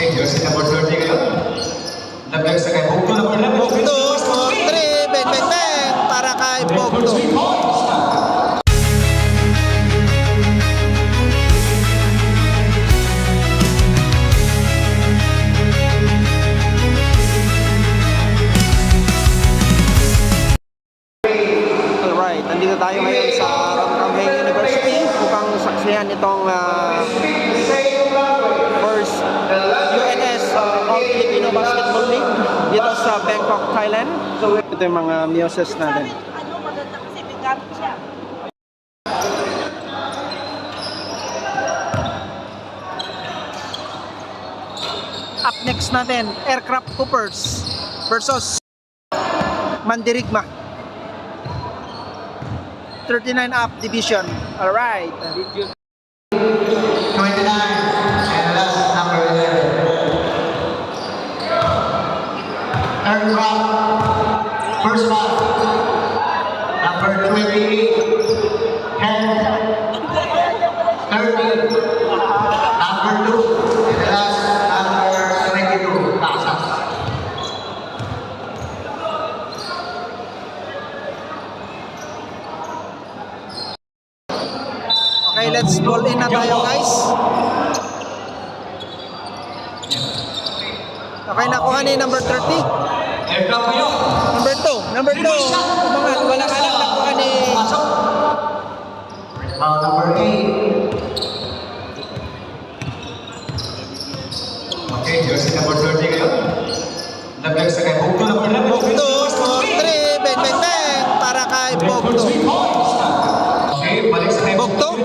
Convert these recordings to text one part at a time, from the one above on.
Okay, jersey number 30 ngayon. Naglag sa kay Bogdo number 11. Bogdo, 3, bang, bang, bang, para kay Bogdo. Alright, nandito tayo ngayon sa Ramrame University upang saksihan itong first UNS All Filipino Basketball League dito sa Bangkok, Thailand. Ito yung mga muses natin. Maganda kasi may gamit siya. Up next natin, Aircraft Hoopers versus Mandirigma. 39 up division. Alright. 29 and last number 11. Aircraft, first one, number 28, 10, 30, number 2, and the last number 22, Tasas. Okay, let's ball in na tayo, guys. Okay, nakuha ni number 30. Aircraft mo yun. Number 2. Umangat, wala ka lang nakuha ni... Number 8. Okay, jersey number 30 ngayon. Naglag sa kay Bogdo number 11. Bogdo, 3, bang, bang, bang, para kay Bogdo. Okay, balik sa kay Bogdo.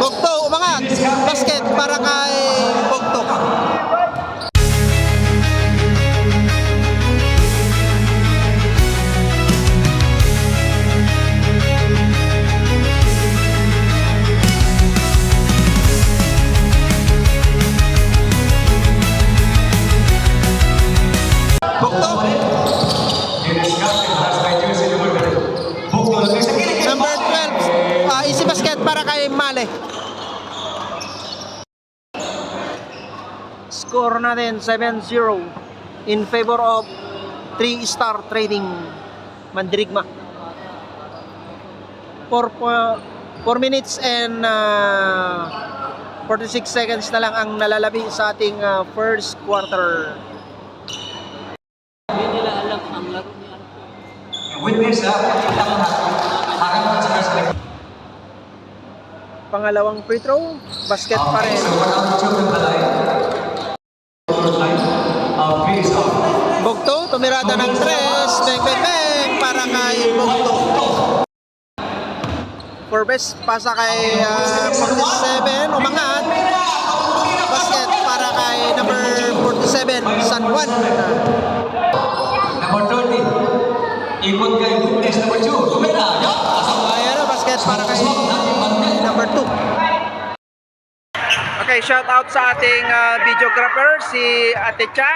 Bogdo, umangat. Basket para kay Bogdo. Bogdo. Number 12, easy basket para kay Male. Score natin 7-0 in favor of 3-star trading Mandirigma. 4 minutes and 46 seconds na lang ang nalalabi sa ating first quarter. Hindi nila alam ang laro niya. Witness Pangalawang free throw, basket pa rin. Bogdo, tumirada ng 3, bang, bang, bang, para kay Bogdo. Forbes, pasa kay 47, umangat. Basket para kay number 47, San Juan. Number 30. Ikot kay Witness number 2. Tumira. Ayan na, basket para kay number 2. Okay, shout out sa ating videographer, si Ate Cha.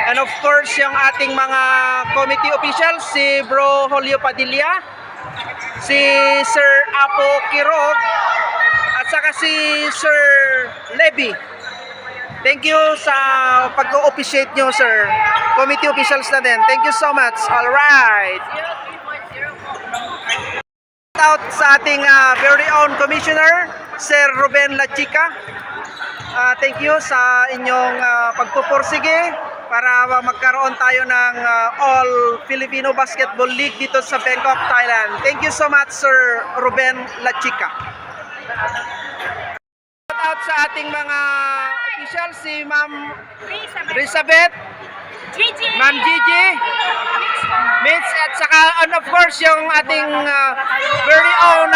And of course, yung ating mga committee officials, si Bro Julio Padilla, si Sir Apo Kirog, at saka si Sir Levy. Thank you sa pag-o-officiate nyo, sir. Committee officials na din. Thank you so much. Alright. Shout out sa ating very own commissioner, Sir Ruben Lachica. Thank you sa inyong pagpupursige para magkaroon tayo ng All Filipino Basketball League dito sa Bangkok, Thailand. Thank you so much, Sir Ruben Lachica. Shout out sa ating mga officials, si Ma'am Rizabeth, Ma'am Gigi, Mitch, at saka and of course yung ating very own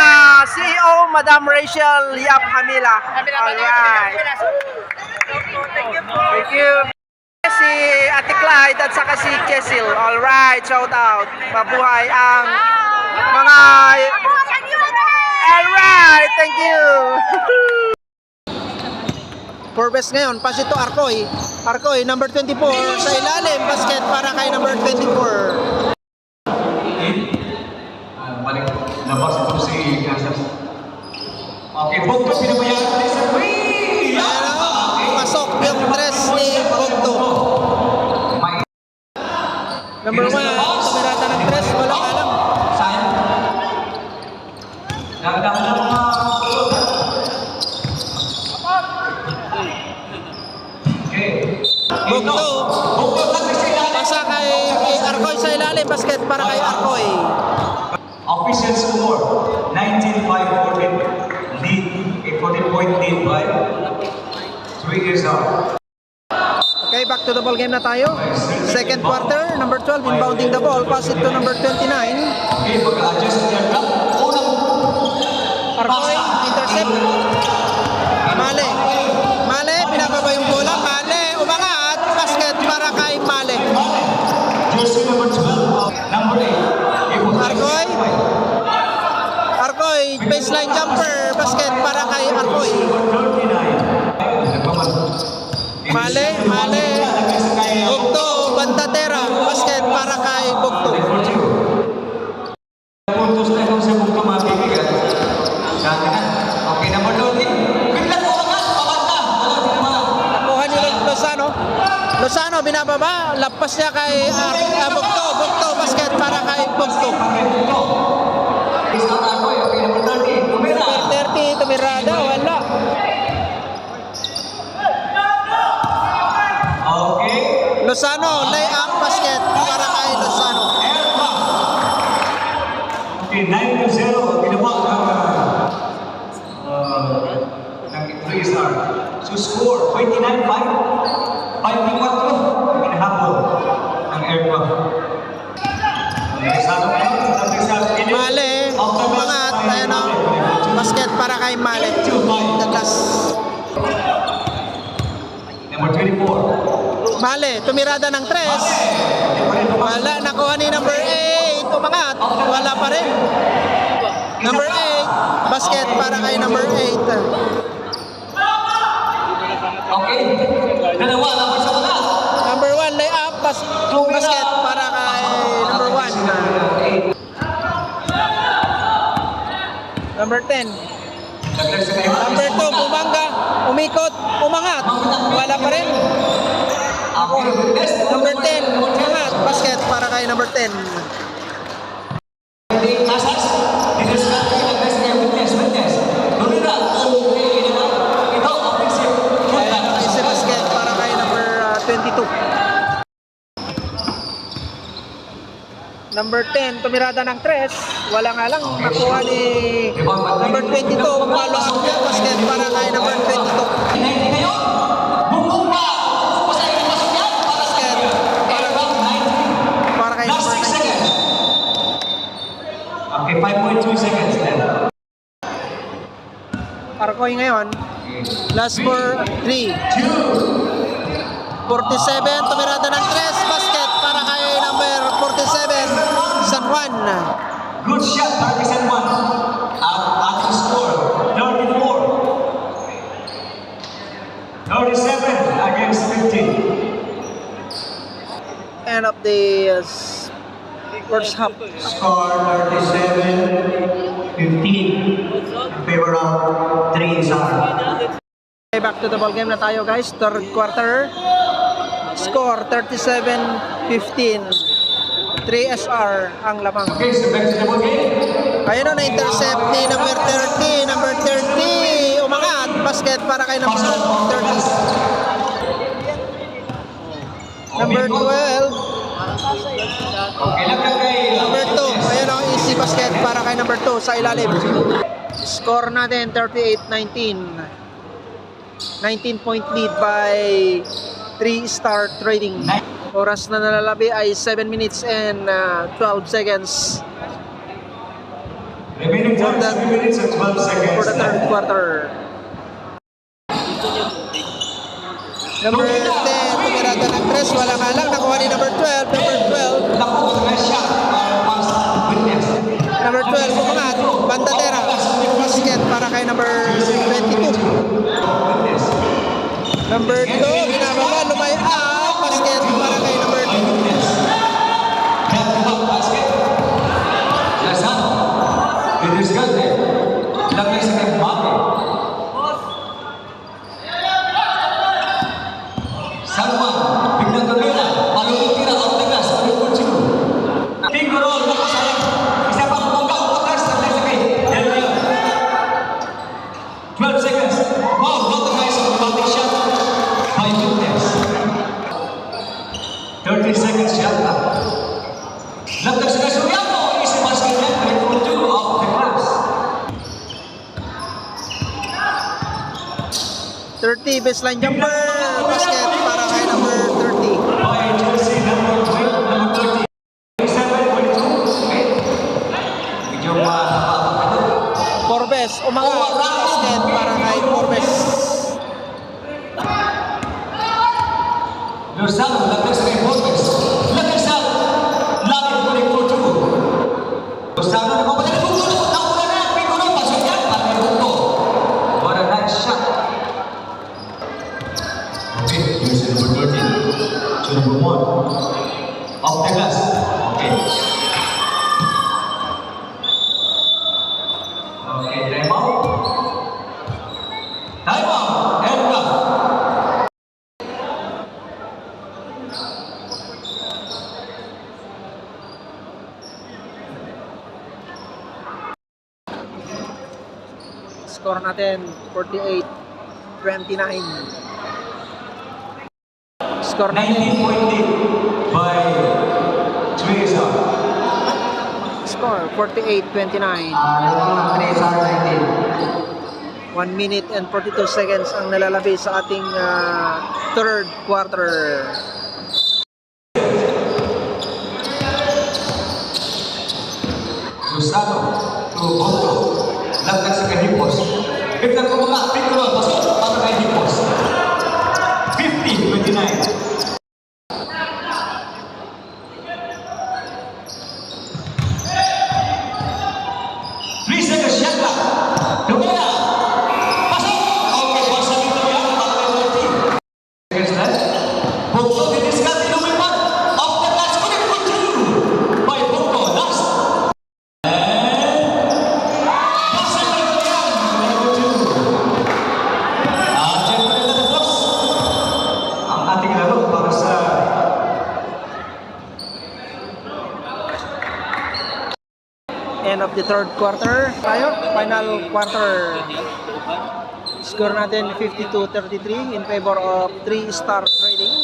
CEO, Madam Rachel Yap Hamila. Alright. Thank you. Si Ate Clyde at saka si Cecil. Alright, shout out. Mabuhay ang mga... Alright, thank you. Forbes ngayon, pass ito Arcoy. Arcoy, number 24 sa ilalim, basket para kay number 24. Balik, labas ito si Casas. Okay, Bogdo, pinabayaan na sa free! Pasok yung dress ni Number 1, tumirada ng 3, walang alam. Sayang. Nagdaan lang mga tulog, ha? Okay. Bugto. Bugto lang kasi ilalim. Pasa kay Arcoy sa ilalim, basket para kay Arcoy. Official score, 19-5 lead, a 14-point lead by 3 years old. Okay, back to the ball game na tayo. Second quarter, number 12 inbounding the ball, pass it to number 29. Okay, mag-adjust niya lang. Unang Arcoy, intercept. Male. Male, pinababa yung bola. Male, umangat. Basket para kay Male. jersey number 12, number 8. Arcoy. Arcoy, baseline jumper. Basket para kay Arcoy. 39. Male, Male. Bugto, Bandatera. Basket para kay Bugto. Puntos na ito sa Bugto, mga kaibigan. Dati na. Okay, number 30. Biglang umangat, pabanda. Wala din naman. Nakuha ni Lozano. Lozano, binababa. Lapas niya kay Bugto. Bugto, basket para kay Bugto. Bugto. Is out Arcoy. Okay, number 30. Tumira. Number 30, tumirada. Wala. Okay. Lozano, lay up basket para kay Lozano. Okay, 9-0. Ginawa ng 3-star. So score, 29-5. 5-4. Pinahabol ng aircraft. Male, umangat, ayan o. Basket para kay Male. Douglas. Number 24. Male, tumirada ng 3. Wala, nakuha ni number 8. Umangat, wala pa rin. Number 8, basket para kay number 8. Okay. Dalawa, number sa mga. Number 1, lay up, basket para kay number 1. Number 10. Number 2, bumangga, umikot, umangat, wala pa rin. Number 10, umangat, basket para kay number 10. Easy basket para kay number 22. Number 10, tumirada ng 3. Wala nga lang, nakuha ni number 22. Follow up niya, basket para kay number 22. Para kay number 19. Okay, 5.2 seconds then. Arcoy ngayon, last for 3. 47, tumirada ng 3. Basket para kay number 47, San Juan. Good shot, 37-1. Ating score, 34. 37 against 15. End of the first half. Score 37-15 in favor of 3-star. Okay, back to the ball game na tayo guys. Third quarter. Score 37-15. 3SR ang lamang. Okay, so back to the ball game. Ayun na, na-intercept ni number 30. Number 30, umangat. Basket para kay number 30. Number 12. Okay lang kay Number 2. Ayun o, easy basket para kay number 2 sa ilalim. Score natin 38-19. 19-point lead by 3-star trading. Oras na nalalabi ay 7 minutes and 12 seconds remaining time 7 minutes and 12 seconds. for the third quarter. Number 10, tumirada ng 3. Wala nga lang, nakuha ni number 12. Number 12. Naku, nice shot. Pass witness. Number 12, umangat. Bandatera. Basket para kay number 22. Witness. Number 2, binababa, lumaya. Basket para kay number 2. Head to back basket. Yes, ha? Witness got there. Lagay sa kay Mbappe. Salman, biglang tumira. Palulong tira, out the glass. 2. 30 baseline jumper basket para kay number 30. by jersey number 12, number 30. 27, 22. Okay. Medyo napapakado. Forbes, umangat basket para kay Forbes. Lozano, lagdag sa kay Forbes. Lagdag sa lapit ko rin for two. Lozano, nagpapadali po ito. Nauna na, Piccolo, pasok yan. Para kay Bunto. What a nice shot. Okay, here's the number 13. To number 1. Off the glass. Okay. Okay, time out. Time out. Edgar. Score natin 48-29. Score 19 point lead by Trezor. Score 48-29. Trezor 19. 1 minute and 42 seconds ang nalalabi sa ating third quarter. Lozano to Bunto. Lagdag sa kay Hipos. Biglang kumaka, Piccolo, pasok para kay Hipos. 50-29. Three seconds shot clock. Lumaya. Pasok. Okay, basa dito yan para kay 30. Seconds left. Bunto, diniscard, lumipad. Off the glass, ulit for two. By Bunto, last. Basa dito yan. Number two. Diyan pa rin natapos ang ating laro para sa End of the third quarter. Tayo, final quarter. Score natin 52-33 in favor of 3-star trading.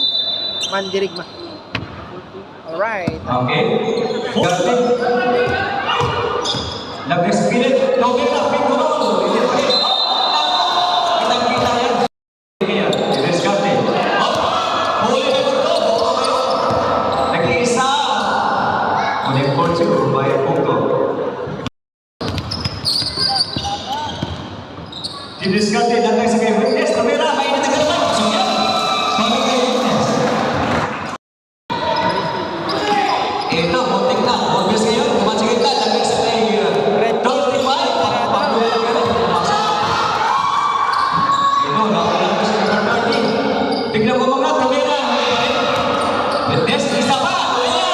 Mandirigma. Alright. okay. Garden. Lagay sa pilit. Tobera, Piccolo. Hindi pa rin. Kitang-kita yan. Kaya, i-rescarte. Huli na ito. Buka kayo. Nag-iisa. Ulit for two by Bunto. Diniscarte. Lagay sa kay Witness. Tobera, may natagalaman. So yan. Para kay Witness. Ito, muntik na. Obvious ngayon. Kumansagay ka. Lagay sa kay 35. Para pagbulan ka rin. Pumasok. Ito, nakakulang ko sa number 30. Biglang bumangat. Tobera. Witness, isa pa. Ayan!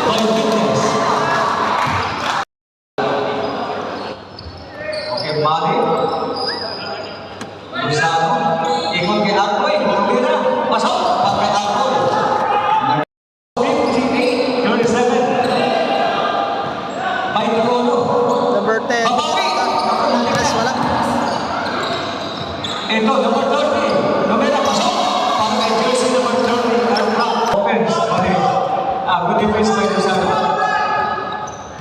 By Witness. Okay, Mali. Lozano. Ikot kay Alcoy. Tobera. Pasok. Pag kay Alcoy. 58-37. By Piccolo. Number 10. Babawi. Yes, wala. Ito, number 30. Tobera, pasok. Para kay jersey number 30. Aircraft. Offense. Okay. Good defense by Lozano.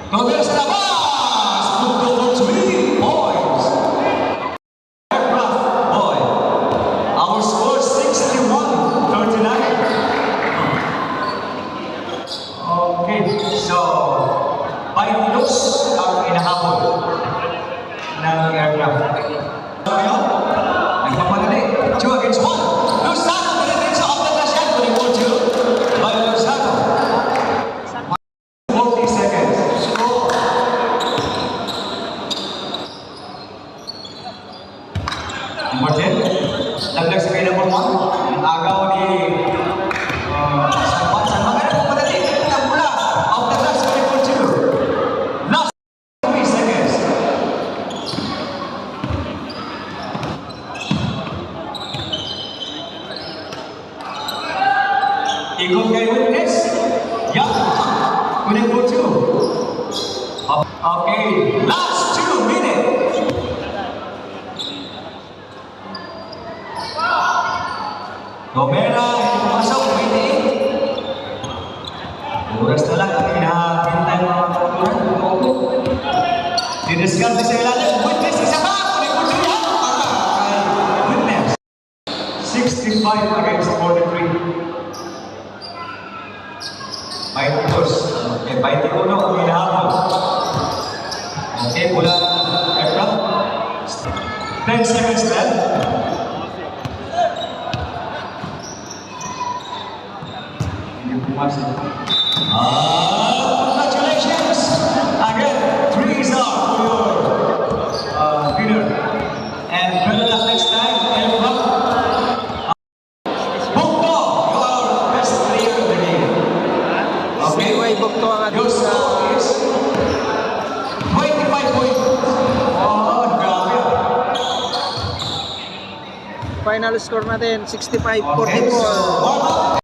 Tobera sa labas. Punto for 3 points. Aircraft boy. Our score 61-39. Okay, so by loss ang inahabol ng aircraft. So ngayon, nagpapadali. 2 against 1. Lozano, pinatensya off the glass yan. 24-2 by Lozano. 40 seconds. Score. Number 10. Laglag sa kay number 1. Ang agaw ni San Magana po padali. Ang mula. Off the glass. 24-2. Last 3 seconds. Ikot kay Witness. Yup. 24-2. Okay. Last 2 minutes. Tobera, hindi pumasok, 28. Oras na lang ang hinahintay mga kapaturan. Diniscard sa ilalim. Witness, isa pa! Kunin po siya! Para kay 65 against 43. 22. Okay, 21 ang hinahabol. Okay, mula Efra. 10 seconds left. Hindi pumasok. Congratulations! Again, 3 is out for your winner. And better luck next time. Efra. Bukto, your best player of the game. Si Way Bukto ang Your ating score is 25 points. Oh, grabe. final score natin, 65-44. Okay, so warm up.